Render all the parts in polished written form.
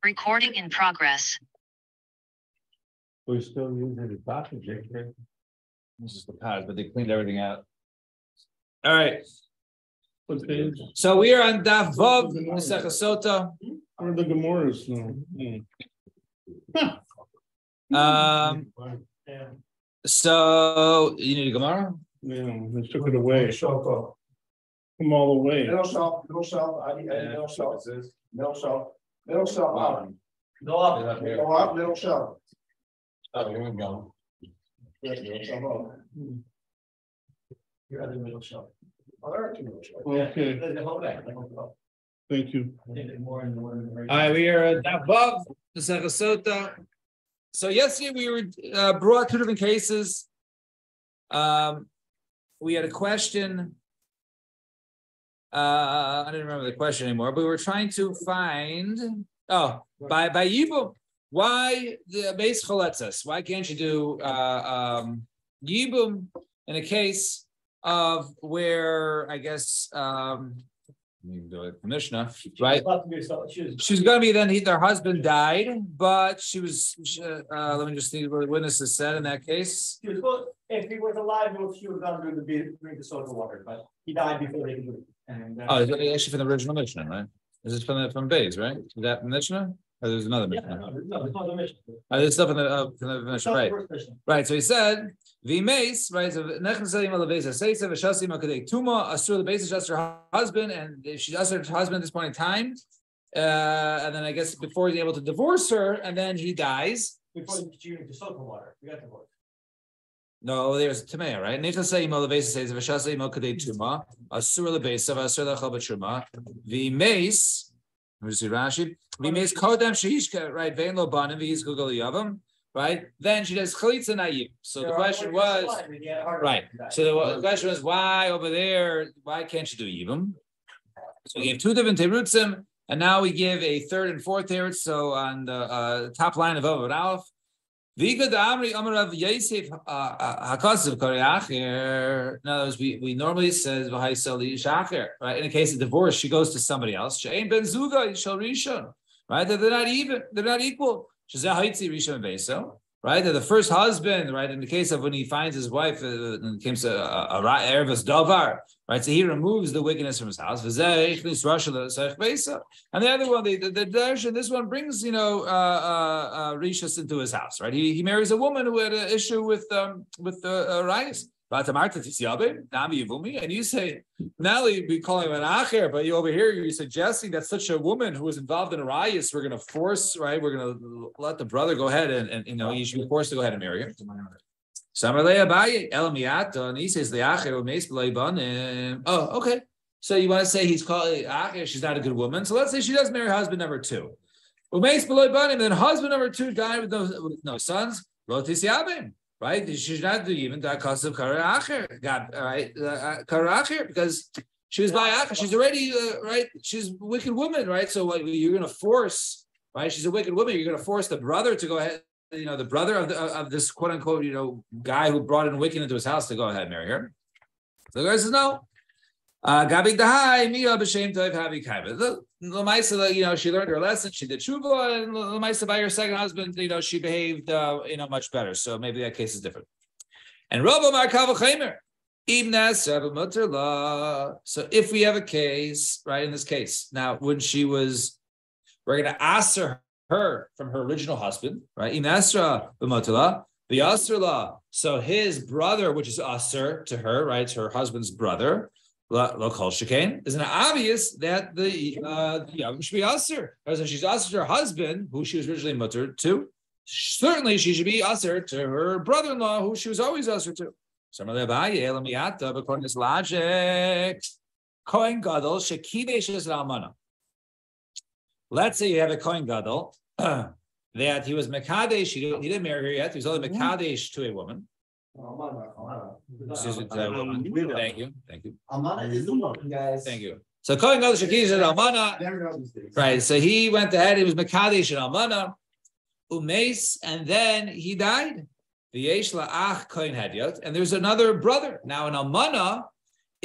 Recording in progress. We're still using the sausage. This is the pad, but they cleaned everything out. All right. What page? So we are on Daf Vav Masechah Sota. Where are the Gemoras now? So you need a Gemara? Yeah, they took it away. Come all the way. Middle shelf, middle shelf, middle shelf, middle shelf, middle shelf, up. Go up, middle shelf. Oh, here we go. Middle shelf up. You're at the middle shelf. Oh, there are two middle shelves. Okay, thank you. All right, we are at Daf Vav Masechah Sota. So yesterday we were brought two different cases. We had a question. I don't remember the question anymore, but we were trying to find by Yibum, why the base chaletzas? Why can't you do Yibum in a case of where I guess the Mishnah, right? She's going to be then their husband died, but she was. Let me just see what the witnesses said in that case. If he was alive, she was going to drink the soda water, but he died before they could do it. And, It's actually from the original Mishnah, right? Is this from Bays, right? Is that from Mishnah? Or there's another Mishnah? no, it's not the Mishnah. There's stuff from the Mishnah, right? Right. So he said, "V'meis," right? So Nechnasalim alaveis aseisav v'shasim akadei tuma asur the basis just her husband, and if she does her husband at this point in time, and then I guess before he's able to divorce her, and then he dies. Before she drank the soda water, we got divorced. No, there's Tamea, right? Nechnasalim alaveis aseisav v'shasim akadei tuma asur lebeisav asur lechal b'truma v'meis. Rashi. V'meis kodem sheishka, right? Vein lo banim v'hiz gugol yavam, right? Then she does chalitza na'yim. So the question was, right? So the question was, why over there? Why can't you do yibum? So we gave two different terutzim, and now we give a third and fourth terutz. So on the top line of Ovid Aleph, V'igad amri amarav Yosef hakasav kareacher. In other words, we normally says v'haisali shacher. Right? In a case of divorce, she goes to somebody else. She'ain ben zuga yishal rishon. Right? They're not even. They're not equal. Shezeh haitzi rishon beso. Right? They're the first husband. Right? In the case of when he finds his wife, in the case of erevas davar. Right? So he removes the wickedness from his house. And the other one, the version, this one brings, Rishas into his house, right? He marries a woman who had an issue with Rayas. And you say, Nelly, we call him an acher, but you over here, you're suggesting that such a woman who was involved in a Rayas, we're going to force, right? We're going to let the brother go ahead and he should be forced to go ahead and marry her. And he says oh, okay. So you want to say he's called she's not a good woman. So let's say she does marry husband number two. Then husband number two died with no sons. Right? She's not even that cause of right? Because she was by acher. She's already right. She's a wicked woman, right? So you're going to force, right? She's a wicked woman. You're going to force the brother to go ahead. The brother of this quote unquote, guy who brought in wicked into his house to go ahead and marry her. So the guy says no. Gabig dahai miya b'shem tov havi kaiva. L'maisa, she learned her lesson. She did tshuva, and l'maisa by her second husband, she behaved, much better. So maybe that case is different. And Rabba Mar Kavachemer, Ibnas Rabba Mutter La. So if we have a case, right, in this case, now when we're going to answer her from her original husband, right? Inasra b'motala, v'yasra. So his brother, which is asr to her, right? It's her husband's brother. Lo kol shekain. Isn't it obvious that the yavim should be asr? Because she's asr to her husband, who she was originally mutter to. Certainly, she should be asr to her brother-in-law, who she was always asr to. According to this logic, kohen gadol shekidesh es almana. Let's say you have a Kohen Gadol that he was Mekadesh, he didn't marry her yet, he was only Mekadesh to a woman. Thank you. Almana is the woman, guys. Thank you. So Kohen Gadol Shakish and Almana. Right, so he went ahead, he was Mekadesh and Almana, Umeis, and then he died. V'yesh la'ach Kohen Hedyot, and there's another brother. Now in Almana,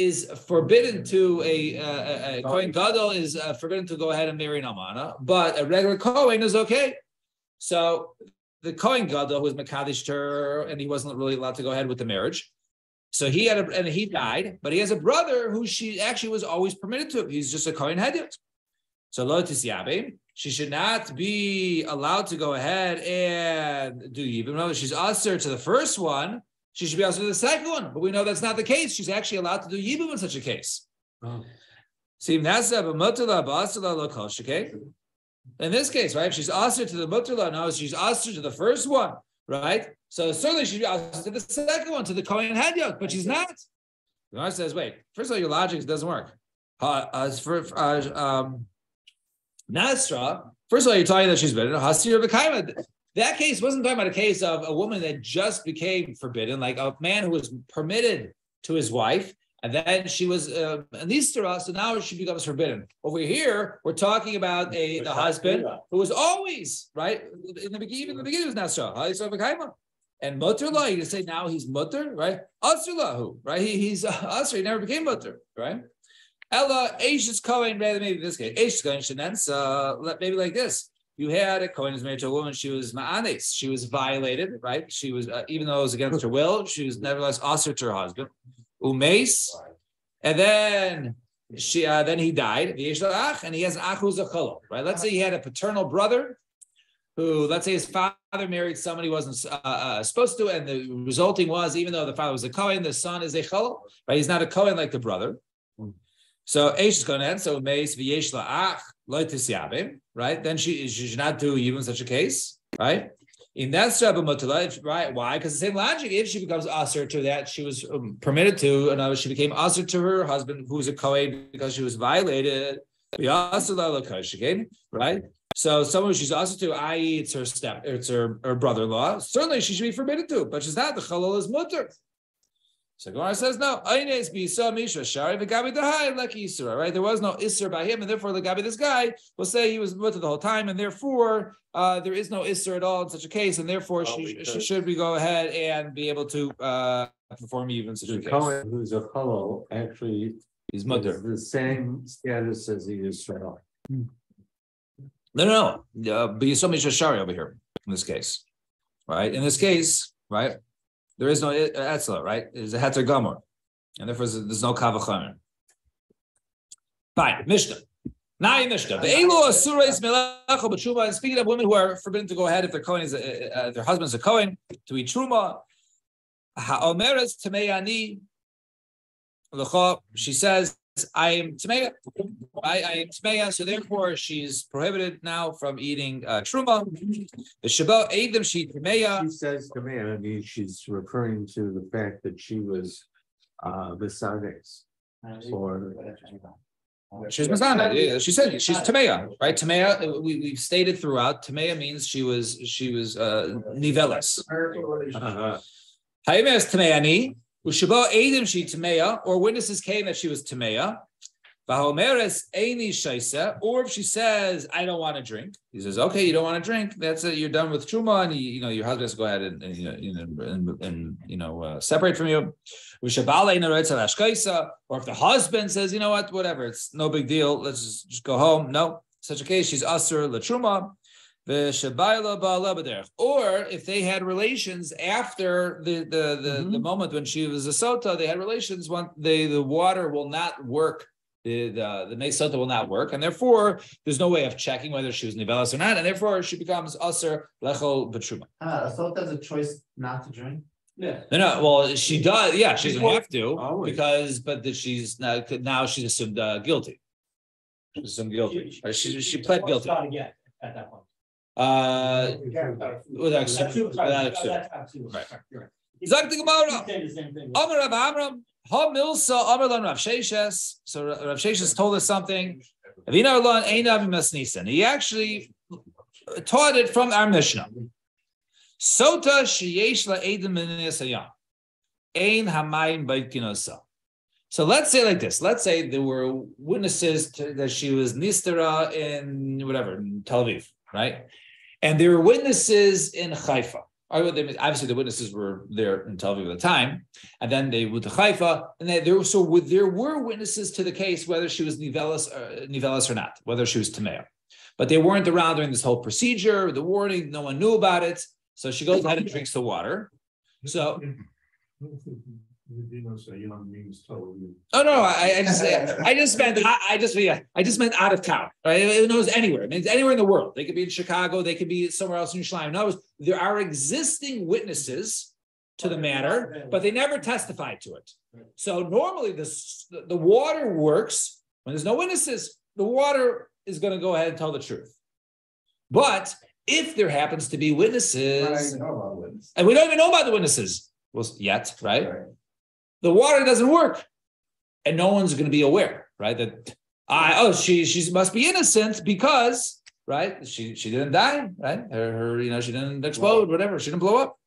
is forbidden to a Kohen Gadol is forbidden to go ahead and marry an Almana, but a regular Kohen is okay. So the Kohen Gadol who was Mekadesh her, and he wasn't really allowed to go ahead with the marriage. So he died, but he has a brother who she actually was always permitted to. He's just a Kohen Hedyot. So lo tisyabe, she should not be allowed to go ahead and do Yibum. No, she's usher to the first one. She should be usher to the second one, but we know that's not the case. She's actually allowed to do Yibum in such a case. See, in this case, right? She's usher to the mutala. No, she's usher to the first one, right? So certainly she'd be usher to the second one, to the Kohen Hedyot, but she's not. The Gemara says, wait. First of all, your logic doesn't work. Nasra, first of all, you're talking that she's bidden. Hasir b'kaima. That case wasn't talking about a case of a woman that just became forbidden, like a man who was permitted to his wife, and then she was an Istara, so now she becomes forbidden. Over here, we're talking about the husband who was always, right? Even in the beginning was Nasra. Hasir b'kaima. And mutter, you can say now he's mutter, right? Asr right? He's asr, he never became mutter, right? Ella, Aish is Kohen, rather maybe this case. Aish is Kohen, Shenensa, maybe like this. You had a Kohen who's married to a woman, she was ma'anes, she was violated, right? She was, even though it was against her will, she was nevertheless asr to her husband. Umeis, and then then he died, and he has an ach who's a cholo, right? Let's say he had a paternal brother who, let's say his father married somebody he wasn't supposed to, and the resulting was, even though the father was a Kohen, the son is a cholo, right? He's not a Kohen like the brother. So Eish is going to end. So Meis v'yesh la'ach lo tisyabim, right? Then she should not do even such a case, right? In that Rebbe Mutala, right? Why? Because the same logic. If she becomes asur to that, she was permitted to, and she became asur to her husband, who was a Kohen, because she was violated. Right? So someone she's asur to, i.e., it's her brother-in-law. Certainly, she should be forbidden to, but she's not. The chalal is mutter. So Gemara says no. Right? There was no isser by him, and therefore the gabi this guy will say he was mutter the whole time, and therefore there is no isser at all in such a case, and therefore she should go ahead and be able to perform even such a case. Kohen who's a fellow actually He's mutter. the same status as the Yisrael. No. But you saw Misha Shari over here in this case, right? In this case, right? There is no etzla, right? There's a heter gomor, and therefore there's no kavachomer. Fine, Mishnah. Nai Mishnah. And speaking of women who are forbidden to go ahead if their Kohen is their husband's a Kohen to eat truma. Ha'omeres tameyani l'cha. She says, I am Tameya. I am Tameya, so therefore she's prohibited now from eating truma. The Shabbat Eidim she Tameya. She says Tameya, I mean, she's referring to the fact that she was Messianics. Or she's Messianic. Yeah, she said she's Tameya, right? Tameya, we've stated throughout. Tameya means she was niveles. Hayim is Tameyani. Ushabo Eidim she Tameya, or witnesses came that she was Tameya. Vahomeres Eini Shaisa, or if she says, I don't want to drink, he says, okay, you don't want to drink, that's it, you're done with Truma, and your husband has to go ahead and separate from you. Or if the husband says, you know what, whatever, it's no big deal, let's just go home. No, in such a case, she's Asur Latruma. Or if they had relations after the moment when she was a sota, they had relations. The water will not work. The Mei Sota will not work, and therefore there's no way of checking whether she was nivelas or not, and therefore she becomes Asur Lechol B'Truma. A sota has a choice not to drink. Yeah. No. Well, she does. Yeah, she doesn't have to but she's not, now she's assumed guilty. She's assumed guilty. She pled guilty. Again at that point. Without Zak the Gemara. Amar Rav Amram, Ha Milsa Amar Lan Rav Sheshes. So Rav Sheshes told us something. He actually taught it from our Mishnah. Sota sheyesh la'edim miniyasayam, ein hamayim b'kinosa. So let's say like this. Let's say there were witnesses that she was nistera in Tel Aviv, right? And there were witnesses in Haifa. Obviously, the witnesses were there in Tel Aviv at the time, and then they went to Haifa, and there were witnesses to the case whether she was nivelis or not, whether she was tamea, but they weren't around during this whole procedure, the warning. No one knew about it, so she goes ahead and drinks the water. So. Oh no! I just meant out of town. Right? It knows anywhere. It means anywhere in the world. They could be in Chicago. They could be somewhere else in Yerushalayim. No, there are existing witnesses to the matter, but they never testified to it. So normally, the water works when there's no witnesses. The water is going to go ahead and tell the truth. But if there happens to be witnesses, and we don't even know about the witnesses yet, right? The water doesn't work, and no one's going to be aware, right? That she must be innocent because, right? She didn't die, right? Her she didn't explode, whatever. She didn't blow up.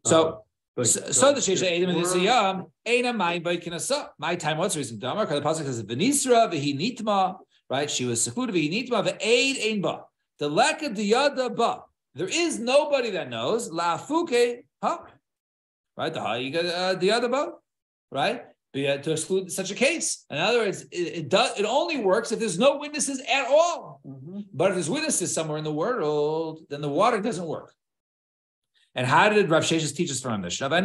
So the Sheisha Adam and Nisiyam Eina Mayim B'Kinasa. My time. What's the reason? Damar. The pasuk says V'Nisra V'Hi Nitma. Right? She was secluded. V'Hi Nitma V'Eid Ein Ba. The Leka Diyada Ba. There is nobody that knows. La Fuke. Right, the other boat, right? To exclude such a case. In other words, it only works if there's no witnesses at all. Mm-hmm. But if there's witnesses somewhere in the world, then the water doesn't work. And how did Rav Sheshes teach us from our Mishnah? The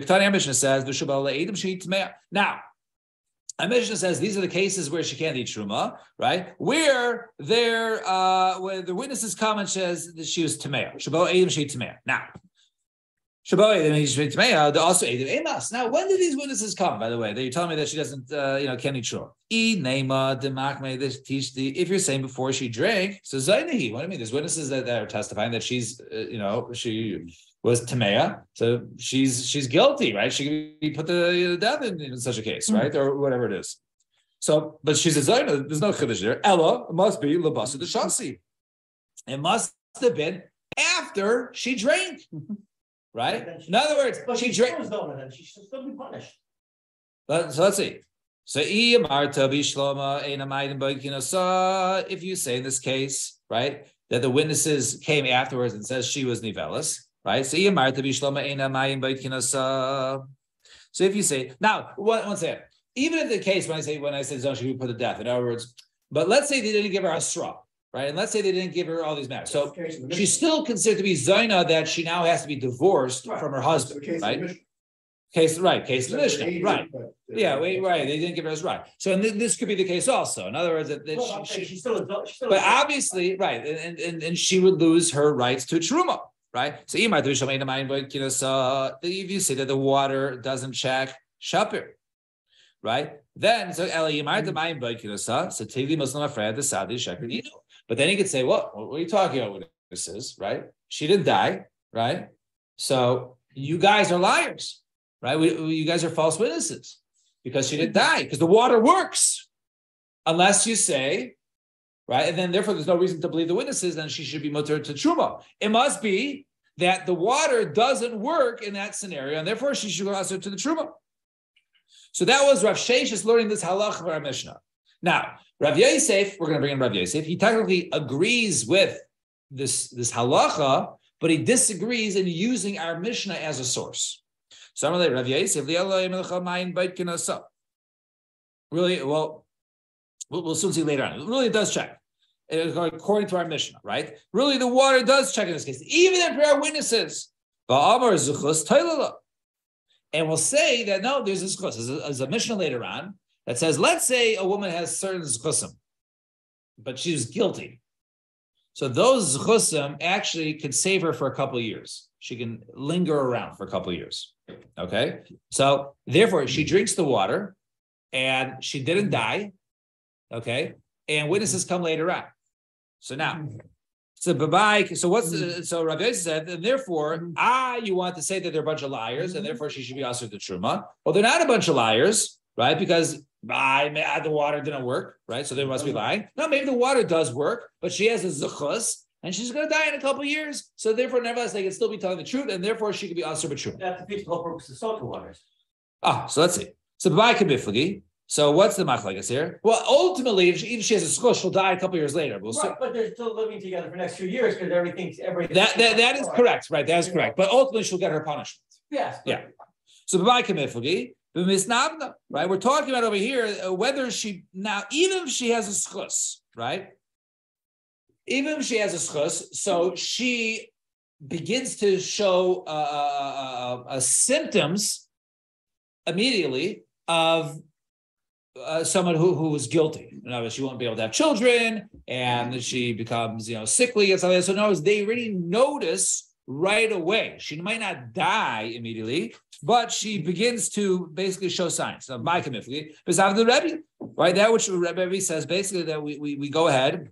Ketani Mishnah says, now, our Mishnah says these are the cases where she can't eat truma, right? Where the witnesses come and says that she was tamea. Now. Also Emas. Now, when did these witnesses come? By the way, you're telling me that she doesn't, can't eat truma. If you're saying before she drank, so Zainahi. What do you mean? There's witnesses that are testifying that she's, she was tamea, so she's guilty, right? She can be put to death in such a case, right, or whatever it is. So, but she's a Zaina. There's no chiddush there. Ella must be labasa de shasi. It must have been after she drank. Right? In other words, she drank. She should still be punished. So let's see. So if you say in this case, right, that the witnesses came afterwards and says she was nivelis, right? So if you say now, one second, even in the case when I say Zon should be put to death, in other words, but let's say they didn't give her a straw. Right, and let's say they didn't give her all these matters. So she's still considered to be Zaina that she now has to be divorced from her husband. Case of the Mishnah. Right. Yeah, right. They didn't give her his right. So this could be the case also. In other words, she's still but obviously, right, and she would lose her rights to truma. Right. So if you say that the water doesn't check shapir. Right. Then so but then he could say, what are you talking about witnesses, right? She didn't die, right? So you guys are liars, right? You guys are false witnesses because she didn't die, because the water works. Unless you say, right? And then therefore there's no reason to believe the witnesses, then she should be mutter to truma. It must be that the water doesn't work in that scenario, and therefore she should go answer to the truma. So that was Rav Sheshes learning this halach for our Mishnah. Now, Rav Yosef, we're going to bring in Rav Yosef. He technically agrees with this halacha, but he disagrees in using our Mishnah as a source. So I'm going to Rav Yosef. Really, well, we'll soon see later on. It really does check, according to our Mishnah, right? Really, the water does check in this case, even if there are witnesses. And we'll say that no, there's a zchus. There's a Mishnah later on that says, let's say a woman has certain zchusim, but she's guilty. So those zchusim actually could save her for a couple of years. She can linger around for a couple of years. Okay? So therefore, she drinks the water and she didn't die. Okay? And witnesses come later on. So now, so Rav Yosef said, and therefore, you want to say that they're a bunch of liars, and therefore she should be also the truma. Well, they're not a bunch of liars, right? Because the water didn't work, right? So they must be lying. No, maybe the water does work, but she has a zechus, and she's going to die in a couple of years. So therefore, nevertheless, they can still be telling the truth, and therefore she could be also truma. That defeats the whole purpose of soda waters. So let's see. So Babai Kabiflagi. So what's the machlekes here? Well, ultimately, even if she has a school, she'll die a couple years later. Right, but they're still living together for the next few years because everything. That is correct, right? That is correct. But ultimately, she'll get her punishment. Yes. Yeah. So right? We're talking about over here whether she now, even if she has a schus, right? Even if she has a schus, so she begins to show symptoms immediately of someone who is guilty. In other words, she won't be able to have children, and she becomes, sickly and stuff like that. So in other words, they already notice right away. She might not die immediately, but she begins to basically show signs. So by committee, besides the Rebbe, right? That which Rebbe says basically that we go ahead.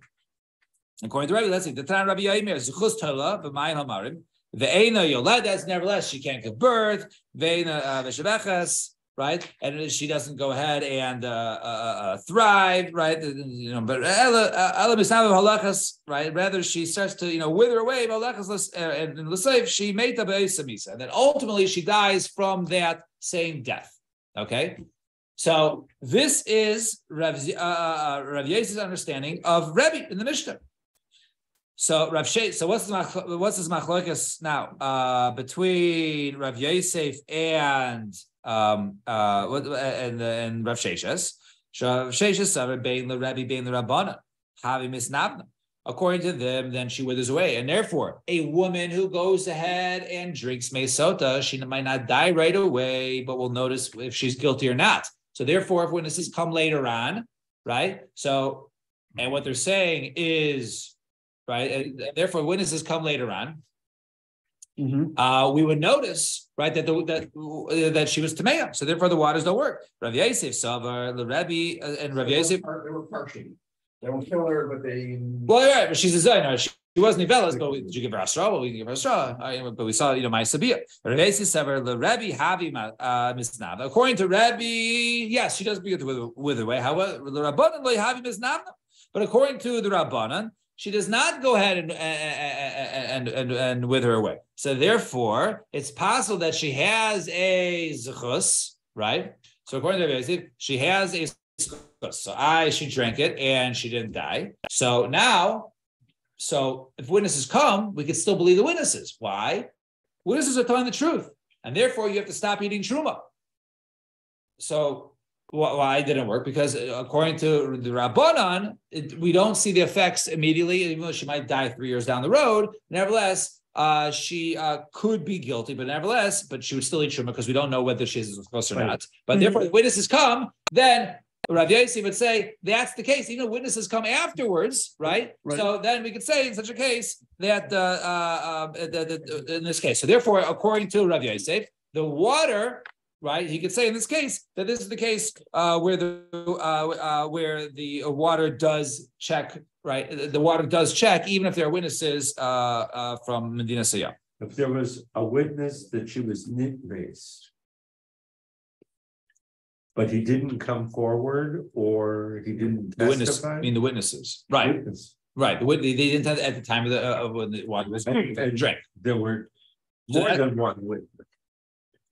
According to Rebbe, let's see. The Tan Rabbi Yair Zuchus Tola v'Mayin Hamarim ve'ena Yoledes. Nevertheless, she can't give birth. Ve'ena v'Shebeches. Right, and she doesn't go ahead and thrive, right? But right, rather she starts to wither away. And she made the be'esamisa, and then ultimately she dies from that same death. Okay, so this is Rav Yosef's understanding of Rebbe in the Mishnah. So Rav Shei, so what's this machlokes now between Rav Yosef and Rav Sheshes? Rav Sheshes said bein the Rebbe bein the Rabbana havi misnavna. According to them, then she withers away, and therefore a woman who goes ahead and drinks mesota, she might not die right away, but will notice if she's guilty or not. So therefore, if witnesses come later on, right? So, and what they're saying is. Right, and therefore witnesses come later on. We would notice, right, that she was tamei, so therefore the waters don't work. Rav Yosef Savar, the Rebbe, and Rav Yosef. They were partial. They won't kill her, but they. Well, right, but she's a Zayin. She wasn't Nivelas, but did you give her a straw? Well, we can give her a straw. But we saw, my Sabia. Rav Yosef Savar, the Rebbe Havi Misnav. According to Rebbe, yes, she does begin to wither away. However, the Rabbanan lo Havi Misnav. But according to the Rabbanan, she does not go ahead and wither away. So therefore, it's possible that she has a zechus, right? So according to Rabbi, she has a zechus. So she drank it and she didn't die. So now, if witnesses come, we can still believe the witnesses. Why? Witnesses are telling the truth, and therefore you have to stop eating truma. So. Why it didn't work? Because according to the Rabbanan, we don't see the effects immediately, even though she might die 3 years down the road. Nevertheless, she could be guilty, but she would still eat truma because we don't know whether she's supposed or not. But therefore, the witnesses come, then Rav Yosef would say that's the case. Even witnesses come afterwards, right? So then we could say in such a case that in this case. So therefore, according to Rav Yosef, the water. Right, he could say in this case that this is the case where the water does check. Right, the water does check even if there are witnesses from Medina Siyam. If there was a witness that she was nit-based, but he didn't come forward or he didn't testify. The witnesses, right? Right. They didn't have at the time of when the water was drank. There were more than one witness.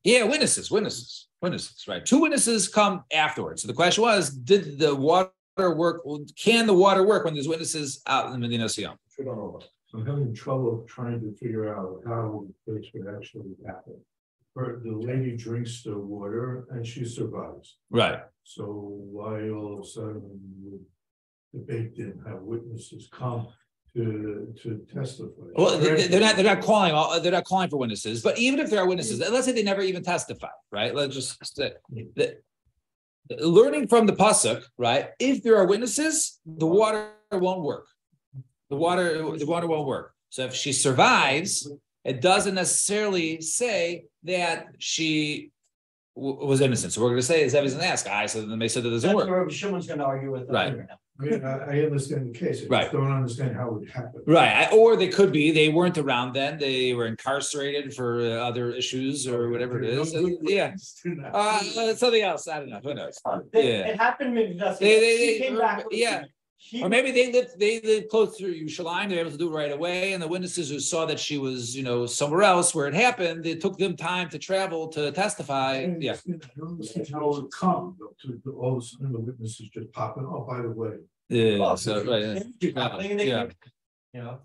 Yeah, witnesses, right? 2 witnesses come afterwards. So the question was, did the water work? Can the water work when there's witnesses out in Medina Siyam? I'm having trouble trying to figure out how this would actually happen. The lady drinks the water and she survives. Right. So why all of a sudden would the debate didn't have witnesses come to testify? Well, they're not calling for witnesses. But even if there are witnesses, let's say they never even testify, right? Let's just say learning from the pasuk, right? If there are witnesses, the water won't work. The water won't work. So if she survives, it doesn't necessarily say that she was innocent. So we're going to say, as Evan's going to ask, so then they said that doesn't work. That's Shimon's going to argue with. Right. I mean, I understand the case. I just don't understand how it would happen. Right. Or they could be, they weren't around then. They were incarcerated for other issues or whatever it is. Yeah. Something else. I don't know. Who knows? It happened. They came back. Yeah. Or maybe they lived close to Yerushalayim, they were able to do it right away, and the witnesses who saw that she was, somewhere else where it happened, it took them time to travel to testify. Yeah. How it come to all of a sudden the witnesses just popping, oh, by the way. Yeah. So right. Yeah.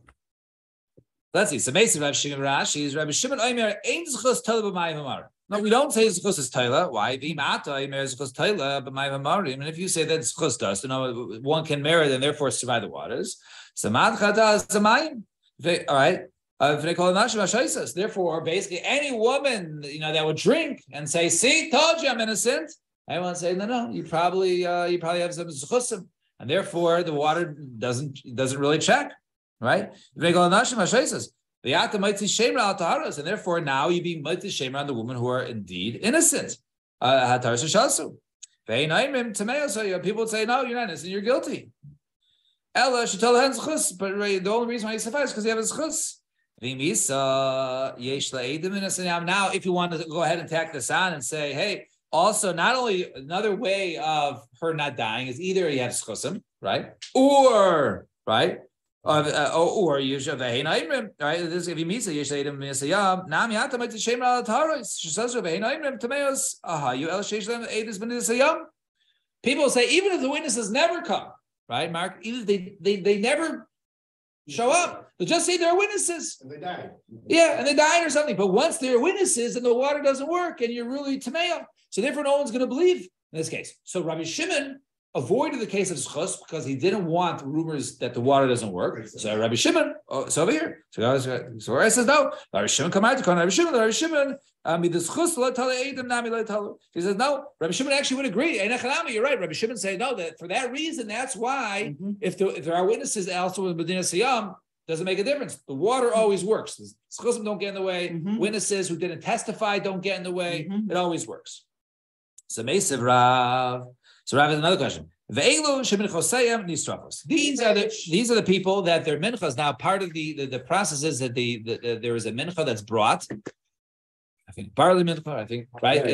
Let's see. So basically, Rabbi Shimon Rashi is Rabbi Shimon Omer Ein Zchus Teilah b'Mayim Amar. No, we don't say Zchus is Teilah. Why? V'imata Omer Zchus Teilah b'Mayim Amarim. And if you say that Zchus does, one can merit and therefore survive the waters. So Madchata is Zamayim. All right. Therefore, basically, any woman that would drink and say, "See, told you I'm innocent," everyone say, "No, you probably have some Zchusim," and therefore the water doesn't really check. Right? And therefore now you be mighty shame on the women who are indeed innocent. People would say, no, you're not innocent, you're guilty. Ella should tell her but the only reason why you suffice is because you have a schus. Now, if you want to go ahead and tack this on and say, hey, also not only another way of her not dying is either you have schusim, right? Or right. Or you should have a right? This if he meets a Yeshayim Misayam, Nami Atamit Shem Al Taros. She says of a Tameos, you El Shayim Edis Benisayam. People say, even if the witnesses never come, right, Mark, even if they never show up, they'll just say they're witnesses. And they died. Yeah, and they died or something. But once they're witnesses and the water doesn't work and you're really Tameo, so therefore no one's going to believe in this case. So Rabbi Shimon avoided the case of schus because he didn't want rumors that the water doesn't work. So Rabbi Shimon, it's over here. So where I says no. Rabbi Shimon come out to call Rabbi Shimon. He says no. Rabbi Shimon actually would agree. You're right. Rabbi Shimon say no. That for that reason, that's why if there are witnesses also in Medina Siyam, doesn't make a difference. The water always works. The schusim don't get in the way. Witnesses who didn't testify don't get in the way. It always works. So Meisiv Rav. So Rav has another question. These are the people that their mincha is now part of the process is that there is a mincha that's brought. I think barley mincha. I think right.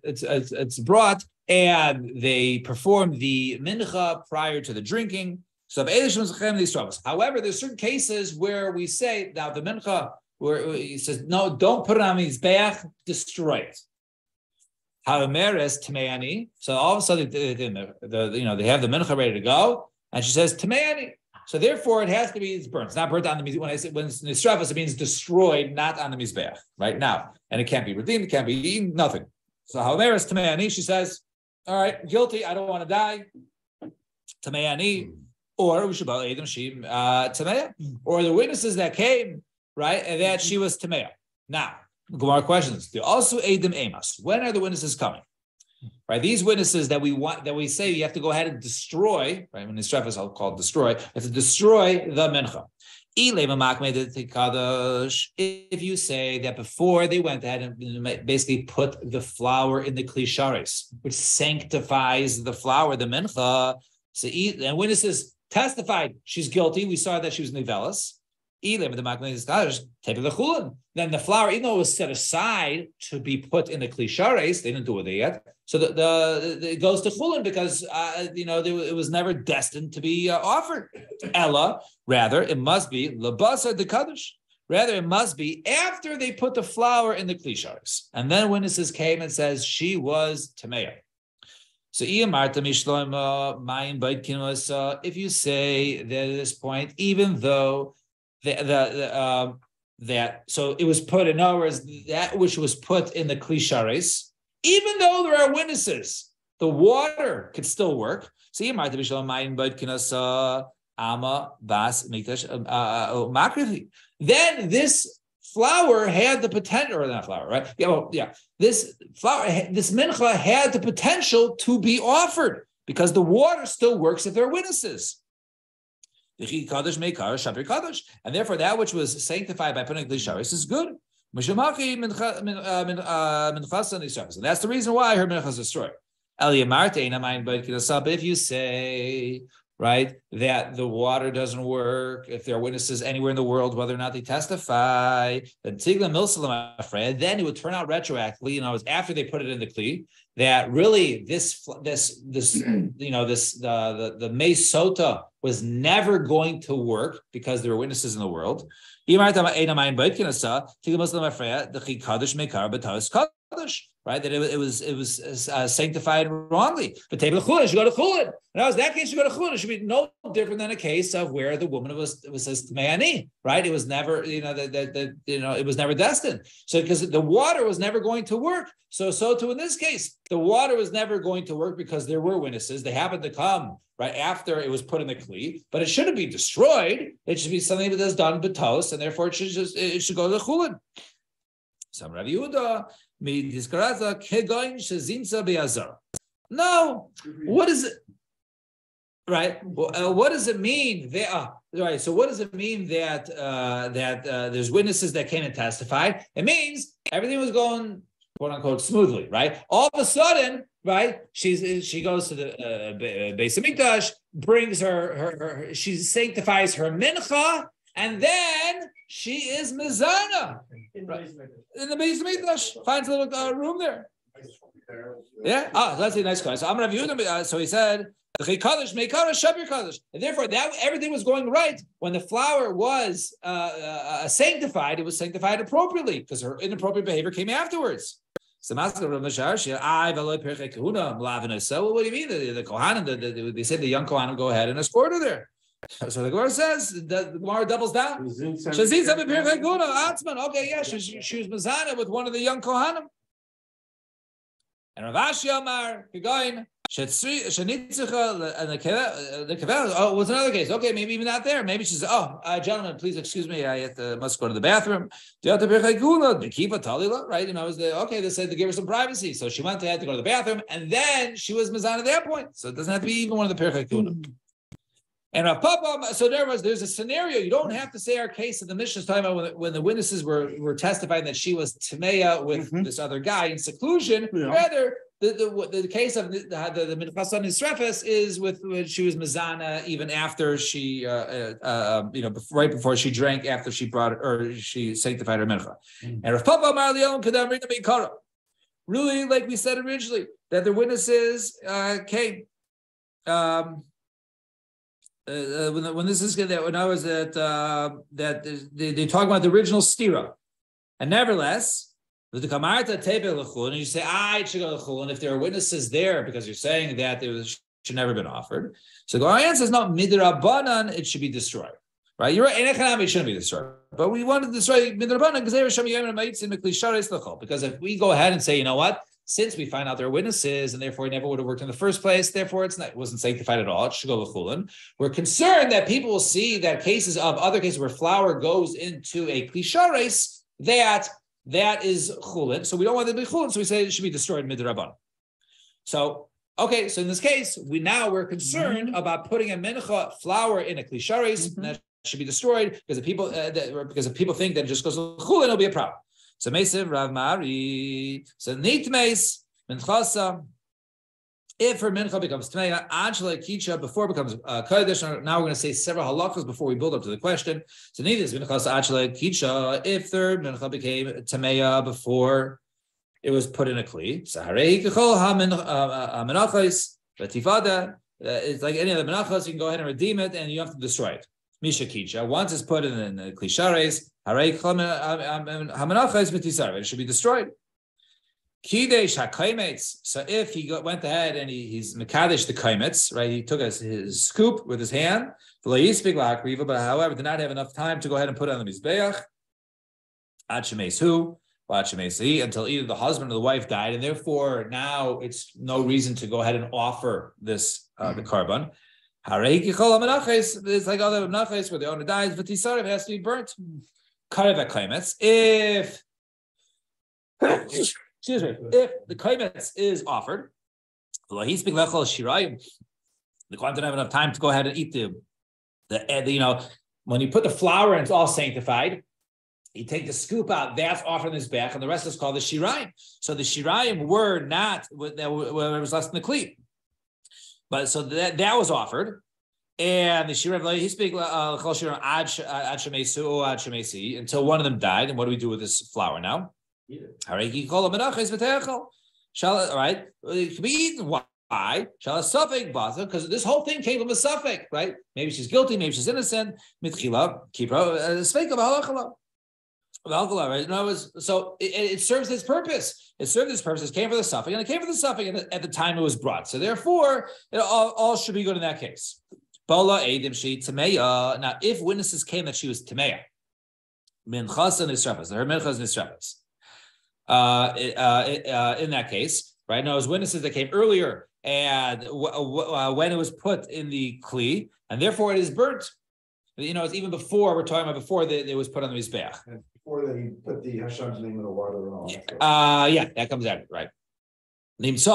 It's brought and they perform the mincha prior to the drinking. So however, there's certain cases where we say now the mincha where he says no, don't put it on mizbeach, destroy it. Ha'omeres Tameani. So all of a sudden, they have the mincha ready to go, and she says Tameani. So therefore, it has to be it's burnt. It's not burnt on the mizbeach. When it's nisrafas, it means destroyed, not on the mizbeach. Right now, and it can't be redeemed, it can't be eaten, nothing. So ha'omeres Tameani. She says, "All right, guilty. I don't want to die." Tameani, or we should about Adam Shim Tameya, or the witnesses that came, right, and that she was Tameya. Now. Gemara questions. They also Adam Amos. When are the witnesses coming? Right, these witnesses that we say you have to go ahead and destroy. Right, when the strefas I'll call it destroy. You have to destroy the mincha. If you say that before they went ahead and basically put the flour in the klisharis, which sanctifies the flour, the mincha. So and witnesses testified she's guilty. We saw that she was nivelis. Then the flour, even though it was set aside to be put in the klishares, they didn't do it yet. So it goes to chulin because it was never destined to be offered. Ella, rather, it must be labasa de kaddish. Rather, it must be after they put the flour in the klishares, and then witnesses came and says she was tameya. So if you say that at this point, even though so it was put in other words that which was put in the klishares, even though there are witnesses, the water could still work. So you might then this flour had the potential, or not flour, right? This flour, this mincha had the potential to be offered because the water still works if there are witnesses. And therefore, that which was sanctified by putting klisharis is good. And that's the reason why her mincha is destroyed. But if you say right? That the water doesn't work if there are witnesses anywhere in the world, whether or not they testify. Then it would turn out retroactively, it was after they put it in the Kli, that really the Meis Sota was never going to work because there were witnesses in the world. Right, that it was sanctified wrongly. But table chulin, you go to chulin. Now, in that case, you go to chulin. It should be no different than a case of where the woman was me'ani. Right, it was never, it was never destined. So because the water was never going to work. So too in this case, the water was never going to work because there were witnesses. They happened to come right after it was put in the kli, but it shouldn't be destroyed. It should be something that is done batos, and therefore it should go to the chulin. Some Rav Yehuda. No, what is it? Right. What does it mean? Right. So what does it mean that there's witnesses that came and testified? It means everything was going quote unquote smoothly, right? All of a sudden, right? She goes to the Beis Hamikdash, brings she sanctifies her mincha, and then she is mezana. Right. In the Beis Hamikdash, finds a little room there. Yeah. That's a nice question. So I'm gonna view them. So he said, and therefore, that everything was going right when the flower was sanctified. It was sanctified appropriately because her inappropriate behavior came afterwards. So what do you mean? The Kohanim, they said the young Kohanim go ahead and escort her there. So the Gemara says the Gemara doubles down. Okay, yeah, she was mazana with one of the young Kohanim. And Rav Ashi Amar, Kigoin, oh, what's another case? Okay, maybe even not there. Maybe she says, gentlemen, please excuse me, I must go to the bathroom. Right? They said to give her some privacy. So she had to go to the bathroom, and then she was mazana at that point. So it doesn't have to be even one of the Pirchei Kuna. And Rav Papa, so there's a scenario. You don't have to say our case in the Mishnah is talking about when the witnesses were testifying that she was Tameya with this other guy in seclusion. Yeah. Rather, the case of the Minchas Nisrefes is with when she was Mizana even after she, right before she drank, after she she sanctified her Mincha. And Rav Papa Amar Leon Kadam Rina Beikara. Really, like we said originally, that the witnesses came. When this is that when I was at that they talk about the original stira, and nevertheless the kamarta tebe lechul, and you say it should go lechul, and if there are witnesses there because you're saying that it should never been offered, so the answer says not midrabanan, it should be destroyed, right? You're right, in economic it shouldn't be destroyed, but we want to destroy midrabanan because if we go ahead and say, you know what, since we find out there are witnesses and therefore it never would have worked in the first place, therefore it wasn't sanctified at all. It should go l'chulin. We're concerned that people will see that cases of other cases where flour goes into a klishares, that is chulin. So we don't want it to be chulin. So we say it should be destroyed midrabanan. So okay, so in this case, we're concerned about putting a mincha flour in a klishares, and that should be destroyed because if people think that it just goes l'chulin, it'll be a problem. So Mesiv Rav Mari, so Nitmeis Minchasa. If her mincha becomes tmeya, Angela Kicha before it becomes kodesh. Now we're going to say several halachas before we build up to the question. So Nitmeis Minchasa Angela Kicha. If their mincha became tmeya before it was put in a kli, so Harei Kechol HaMenachos Latifada. It's like any of the menachos. You can go ahead and redeem it, and you have to destroy it. Misha Kicha. Once it's put in the klishares. It should be destroyed. So if he went ahead and he's mekadesh the kaimetz, right? He took his scoop with his hand, but however did not have enough time to go ahead and put it on the mizbeach. Until either the husband or the wife died, and therefore now it's no reason to go ahead and offer this the carbon. It's like other menachos where the owner dies, but it has to be burnt. If the kaimetz is offered, the Kohen didn't have enough time to go ahead and eat the when you put the flour in, it's all sanctified. You take the scoop out, that's offered in his back, and the rest is called the shirayim. So the shirayim were not where it was less than the kli, but so that was offered. And the Shira he speak until one of them died. And what do we do with this flour now? All right, you call them all right, it can be eaten. Why? Because this whole thing came from a suffix, right? Maybe she's guilty, maybe she's innocent. Right? No, so it serves its purpose. It served its purpose. It came for the suffix, and it came for the suffix at the time it was brought. So therefore, it all should be good in that case. Now, if witnesses came that she was Tameya, minchas and nisrafas, her minchas nisrafas. In that case, right? Now, it was witnesses that came earlier and when it was put in the kli, and therefore it is burnt. It's even before we're talking about before it was put on the mizbeach. Before they put the Hashem's name in the water and all. Yeah, that comes out right. If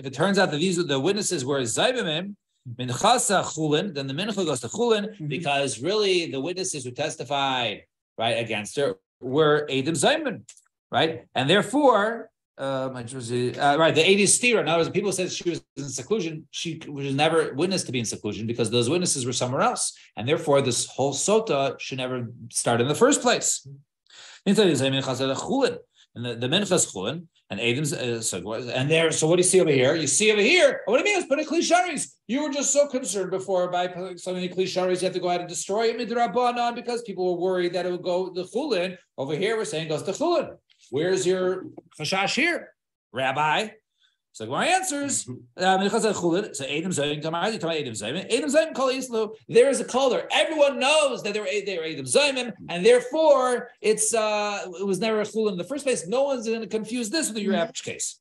it turns out that these the witnesses were zaybimim, minchasa chulin, then the mincha goes to chulin because really the witnesses who testified right against her were edim zayman, right, and therefore. Right, the 80s stira. In other words, people said she was in seclusion. She was never witnessed to be in seclusion because those witnesses were somewhere else, and therefore this whole sota should never start in the first place. And the minchas chulin and Adam's and there. So what do you see over here? You see over here. What do you mean? It's putting klisharis. You were just so concerned before by so many klisharis. You have to go out and destroy it midrabanan because people were worried that it would go the chulin. Over here, we're saying it goes to chulin. Where's your chashash here, Rabbi? So my answers. So Adam Zayim, there is a color. Everyone knows that they're Adam Zayim, and therefore it was never a chulin in the first place. No one's going to confuse this with your average case.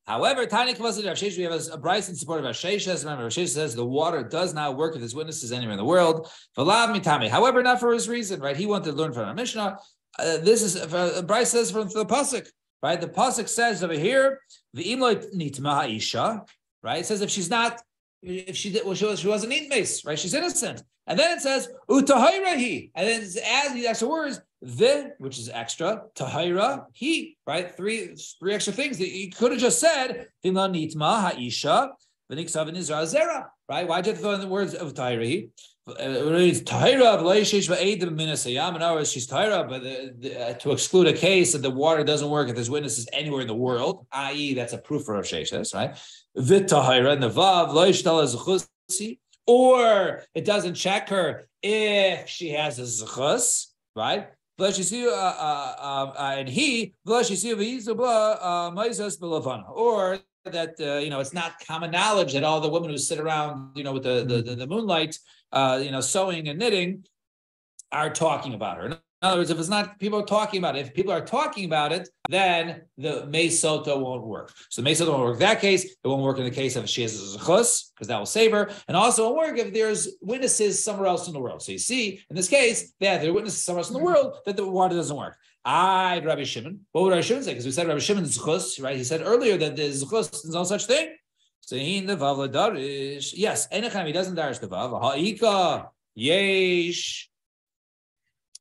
However, Tani Kavazid Rav Sheshes, we have a Bryce in support of Rav Sheshes. Remember, Rav Sheshes says the water does not work if there's witnesses anywhere in the world. However, not for his reason, right? He wanted to learn from our Mishnah. This is Bryce says from the pasuk, right? The pasuk says over here, the imloit nitma ha'isha, right? It says if she wasn't nitmes, right? She's innocent, and then it says utahirahi, and then as the extra words, the which is extra tahira he, right? Three extra things that you could have just said imla nitma ha'isha v'niksav in Israel zera, right? Why'd you have to throw in the words of tahirahi? She's tahira, in other words, she's tahira, but to exclude a case that the water doesn't work if there's witnesses anywhere in the world, i.e., that's a proof for Rav Sheshes, right? V'tahira and the vav or it doesn't check her if she has a zechus, right? And he or that it's not common knowledge that all the women who sit around with the moonlight sewing and knitting are talking about her. In other words, if it's not people are talking about it, if people are talking about it, then the Meisota won't work. So the Meisota won't work in that case. It won't work in the case of she has a zechus, because that will save her. And also it won't work if there's witnesses somewhere else in the world. So you see, in this case, that there are witnesses somewhere else in the world that the water doesn't work. Rabbi Shimon. What would Rabbi Shimon say? Because we said Rabbi Shimon zechus, right? He said earlier that the zechus is no such thing. So in the vav darish, yes, Enechem he doesn't darish the vav. Ha'ika yesh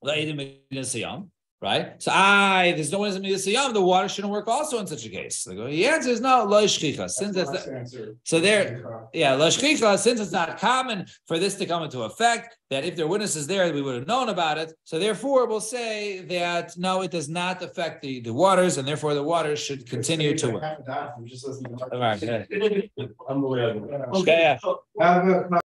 la'edim, right? So there's no one in the water shouldn't work also in such a case. The answer is no, lo shchicha. Since that's so there, lo shchicha. Since it's not common for this to come into effect, that if there are witnesses there, we would have known about it. So therefore, we'll say that no, it does not affect the waters, and therefore the waters should continue to work. All right, okay.